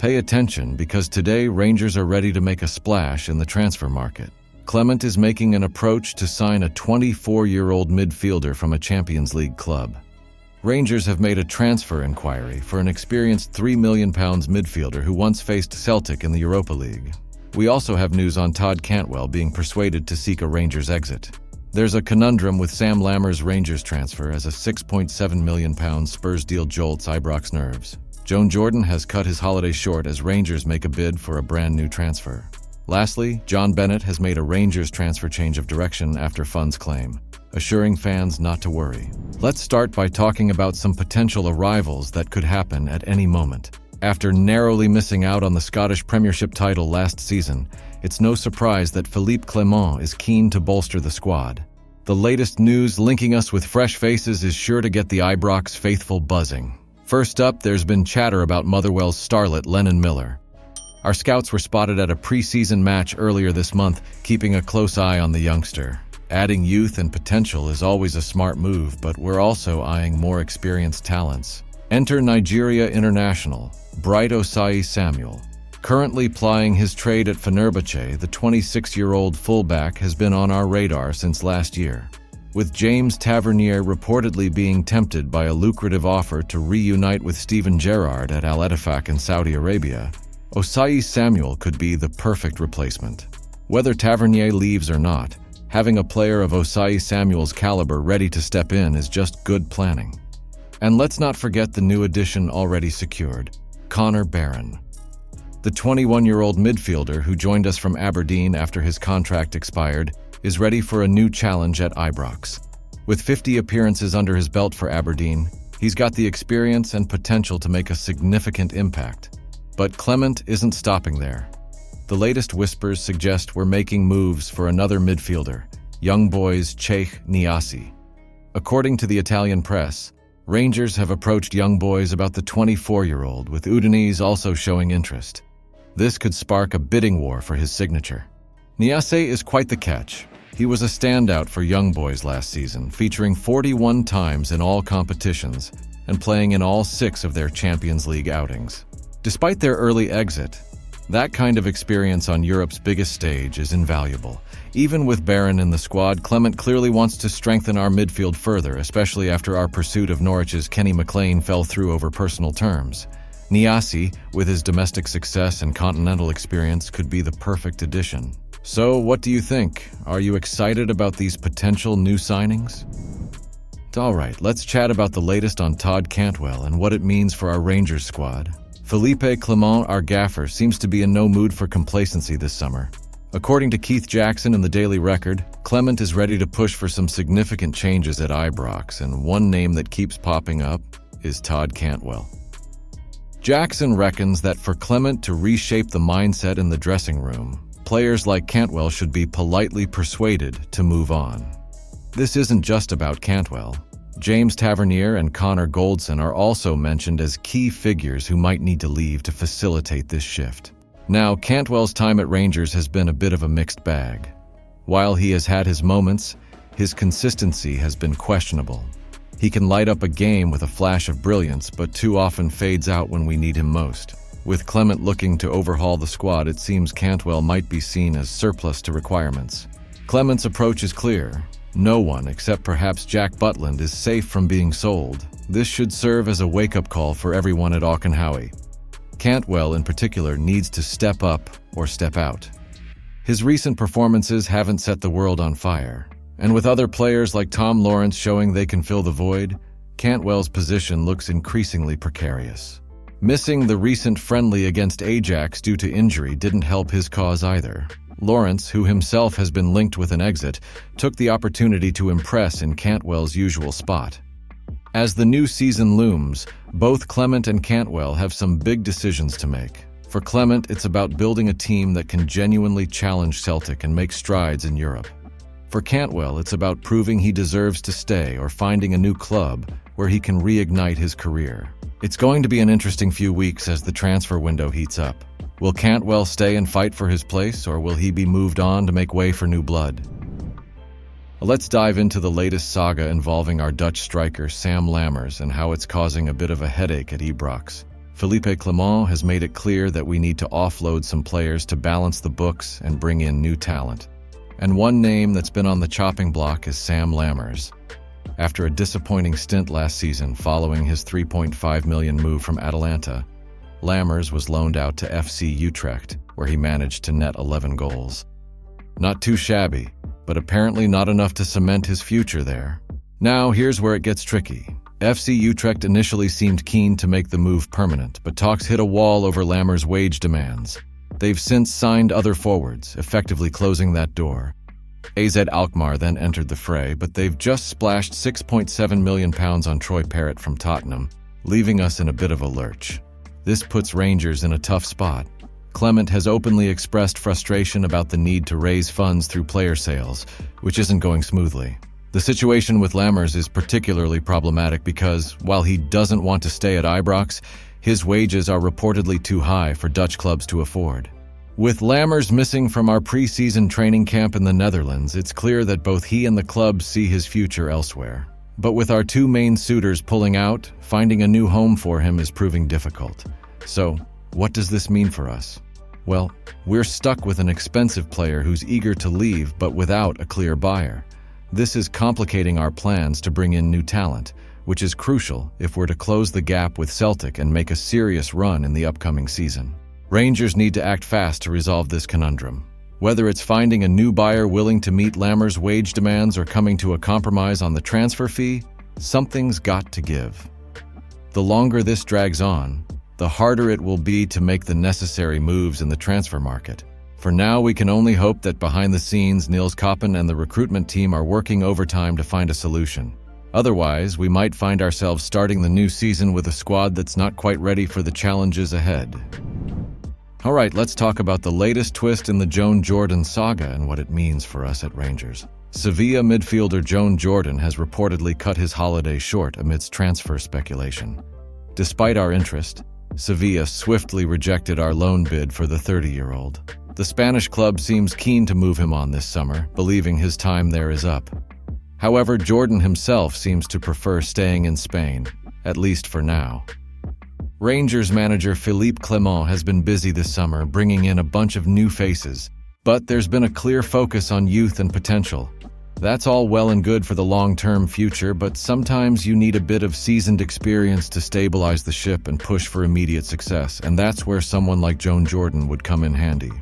Pay attention because today Rangers are ready to make a splash in the transfer market. Clement is making an approach to sign a 24-year-old midfielder from a Champions League club. Rangers have made a transfer inquiry for an experienced £3 million midfielder who once faced Celtic in the Europa League. We also have news on Todd Cantwell being persuaded to seek a Rangers exit. There's a conundrum with Sam Lammers Rangers transfer as a £6.7 million Spurs deal jolts Ibrox nerves. Joan Jordan has cut his holiday short as Rangers make a bid for a brand new transfer. Lastly, Bennett has made a Rangers transfer change of direction after funds claim, assuring fans not to worry. Let's start by talking about some potential arrivals that could happen at any moment. After narrowly missing out on the Scottish Premiership title last season, it's no surprise that Clement is keen to bolster the squad. The latest news linking us with fresh faces is sure to get the Ibrox faithful buzzing. First up, there's been chatter about Motherwell's starlet Lennon Miller. Our scouts were spotted at a pre-season match earlier this month, keeping a close eye on the youngster. Adding youth and potential is always a smart move, but we're also eyeing more experienced talents. Enter Nigeria international, Bright Osai Samuel. Currently plying his trade at Fenerbahce, the 26-year-old fullback has been on our radar since last year. With James Tavernier reportedly being tempted by a lucrative offer to reunite with Steven Gerrard at Al Ettifaq in Saudi Arabia, Osai Samuel could be the perfect replacement. Whether Tavernier leaves or not, having a player of Osai Samuel's caliber ready to step in is just good planning. And let's not forget the new addition already secured, Connor Barron. The 21-year-old midfielder who joined us from Aberdeen after his contract expired is ready for a new challenge at Ibrox. With 50 appearances under his belt for Aberdeen, he's got the experience and potential to make a significant impact. But Clement isn't stopping there. The latest whispers suggest we're making moves for another midfielder, young boys Cheikh Niasse. According to the Italian press, Rangers have approached young boys about the 24-year-old, with Udinese also showing interest. This could spark a bidding war for his signature. Niasse is quite the catch. He was a standout for young boys last season, featuring 41 times in all competitions and playing in all 6 of their Champions League outings. Despite their early exit, that kind of experience on Europe's biggest stage is invaluable. Even with Barron in the squad, Clement clearly wants to strengthen our midfield further, especially after our pursuit of Norwich's Kenny McLean fell through over personal terms. Niasse, with his domestic success and continental experience, could be the perfect addition. So, what do you think? Are you excited about these potential new signings? Alright, let's chat about the latest on Todd Cantwell and what it means for our Rangers squad. Philippe Clement, our gaffer, seems to be in no mood for complacency this summer. According to Keith Jackson in the Daily Record, Clement is ready to push for some significant changes at Ibrox, and one name that keeps popping up is Todd Cantwell. Jackson reckons that for Clement to reshape the mindset in the dressing room, players like Cantwell should be politely persuaded to move on. This isn't just about Cantwell. James Tavernier and Connor Goldson are also mentioned as key figures who might need to leave to facilitate this shift. Now, Cantwell's time at Rangers has been a bit of a mixed bag. While he has had his moments, his consistency has been questionable. He can light up a game with a flash of brilliance, but too often fades out when we need him most. With Clement looking to overhaul the squad, it seems Cantwell might be seen as surplus to requirements. Clement's approach is clear. No one, except perhaps Jack Butland, is safe from being sold. This should serve as a wake-up call for everyone at Auchenhowie. Cantwell, in particular, needs to step up or step out. His recent performances haven't set the world on fire, and with other players like Tom Lawrence showing they can fill the void, Cantwell's position looks increasingly precarious. Missing the recent friendly against Ajax due to injury didn't help his cause either. Lawrence, who himself has been linked with an exit, took the opportunity to impress in Cantwell's usual spot. As the new season looms, both Clement and Cantwell have some big decisions to make. For Clement, it's about building a team that can genuinely challenge Celtic and make strides in Europe. For Cantwell, it's about proving he deserves to stay or finding a new club where he can reignite his career. It's going to be an interesting few weeks as the transfer window heats up. Will Cantwell stay and fight for his place, or will he be moved on to make way for new blood? Let's dive into the latest saga involving our Dutch striker Sam Lammers and how it's causing a bit of a headache at Ibrox. Philippe Clement has made it clear that we need to offload some players to balance the books and bring in new talent. And one name that's been on the chopping block is Sam Lammers. After a disappointing stint last season following his $3.5 million move from Atalanta, Lammers was loaned out to FC Utrecht, where he managed to net 11 goals. Not too shabby, but apparently not enough to cement his future there. Now, here's where it gets tricky. FC Utrecht initially seemed keen to make the move permanent, but talks hit a wall over Lammers' wage demands. They've since signed other forwards, effectively closing that door. AZ Alkmaar then entered the fray, but they've just splashed £6.7 million on Troy Parrott from Tottenham, leaving us in a bit of a lurch. This puts Rangers in a tough spot. Clement has openly expressed frustration about the need to raise funds through player sales, which isn't going smoothly. The situation with Lammers is particularly problematic because, while he doesn't want to stay at Ibrox, his wages are reportedly too high for Dutch clubs to afford. With Lammers missing from our pre-season training camp in the Netherlands, it's clear that both he and the club see his future elsewhere. But with our two main suitors pulling out, finding a new home for him is proving difficult. So, what does this mean for us? Well, we're stuck with an expensive player who's eager to leave but without a clear buyer. This is complicating our plans to bring in new talent, which is crucial if we're to close the gap with Celtic and make a serious run in the upcoming season. Rangers need to act fast to resolve this conundrum. Whether it's finding a new buyer willing to meet Lammers' wage demands or coming to a compromise on the transfer fee, something's got to give. The longer this drags on, the harder it will be to make the necessary moves in the transfer market. For now, we can only hope that behind the scenes, Niels Koppen and the recruitment team are working overtime to find a solution. Otherwise, we might find ourselves starting the new season with a squad that's not quite ready for the challenges ahead. All right, let's talk about the latest twist in the Joan Jordan saga and what it means for us at Rangers. Sevilla midfielder Joan Jordan has reportedly cut his holiday short amidst transfer speculation. Despite our interest, Sevilla swiftly rejected our loan bid for the 30-year-old. The Spanish club seems keen to move him on this summer, believing his time there is up. However, Jordan himself seems to prefer staying in Spain, at least for now. Rangers manager Philippe Clement has been busy this summer bringing in a bunch of new faces, but there's been a clear focus on youth and potential. That's all well and good for the long-term future, but sometimes you need a bit of seasoned experience to stabilize the ship and push for immediate success, and that's where someone like Joan Jordan would come in handy.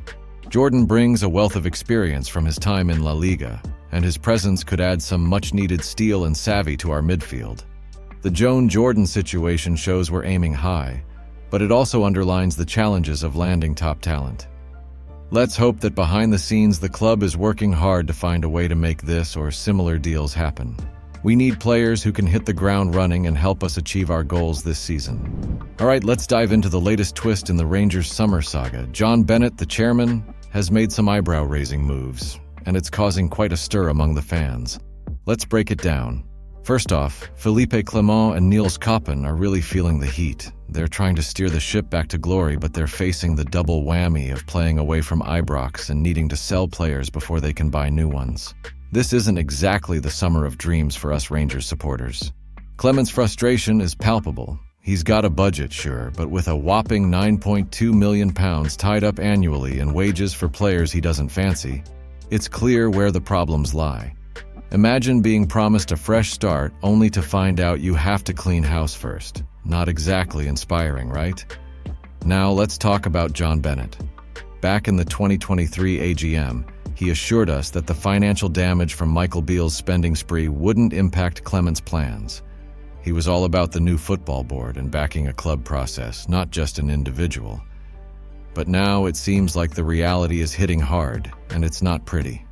Jordan brings a wealth of experience from his time in La Liga, and his presence could add some much-needed steel and savvy to our midfield. The Joan Jordan situation shows we're aiming high, but it also underlines the challenges of landing top talent. Let's hope that behind the scenes the club is working hard to find a way to make this or similar deals happen. We need players who can hit the ground running and help us achieve our goals this season. All right, let's dive into the latest twist in the Rangers summer saga. John Bennett, the chairman, has made some eyebrow-raising moves, and it's causing quite a stir among the fans. Let's break it down. First off, Philippe Clement and Niels Koppen are really feeling the heat. They're trying to steer the ship back to glory, but they're facing the double whammy of playing away from Ibrox and needing to sell players before they can buy new ones. This isn't exactly the summer of dreams for us Rangers supporters. Clement's frustration is palpable. He's got a budget, sure, but with a whopping £9.2 million tied up annually in wages for players he doesn't fancy, it's clear where the problems lie. Imagine being promised a fresh start only to find out you have to clean house first. Not exactly inspiring, right? Now let's talk about John Bennett. Back in the 2023 AGM, he assured us that the financial damage from Michael Beale's spending spree wouldn't impact Clement's plans. He was all about the new football board and backing a club process, not just an individual. But now it seems like the reality is hitting hard, and it's not pretty.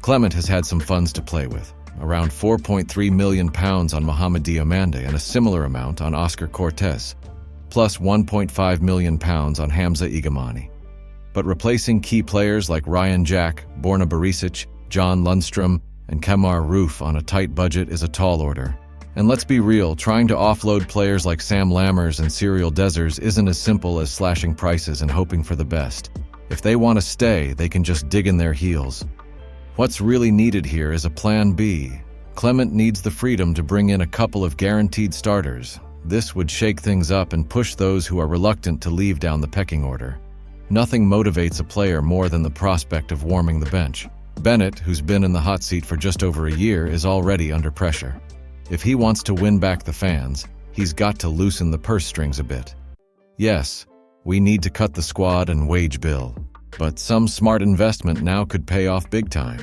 Clement has had some funds to play with, around £4.3 million on Mohamed Diomande and a similar amount on Oscar Cortés, plus £1.5 million on Hamza Igamani. But replacing key players like Ryan Jack, Borna Barisic, John Lundstrom, and Kemar Roof on a tight budget is a tall order. And let's be real, trying to offload players like Sam Lammers and Cyril Dessers isn't as simple as slashing prices and hoping for the best. If they want to stay, they can just dig in their heels. What's really needed here is a plan B. Clement needs the freedom to bring in a couple of guaranteed starters. This would shake things up and push those who are reluctant to leave down the pecking order. Nothing motivates a player more than the prospect of warming the bench. Bennett, who's been in the hot seat for just over a year, is already under pressure. If he wants to win back the fans, he's got to loosen the purse strings a bit. Yes, we need to cut the squad and wage bill, but some smart investment now could pay off big time.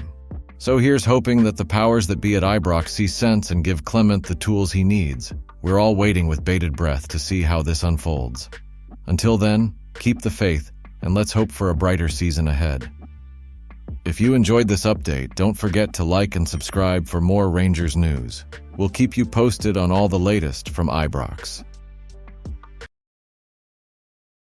So here's hoping that the powers that be at Ibrox see sense and give Clement the tools he needs. We're all waiting with bated breath to see how this unfolds. Until then, keep the faith, and let's hope for a brighter season ahead. If you enjoyed this update, don't forget to like and subscribe for more Rangers news. We'll keep you posted on all the latest from Ibrox.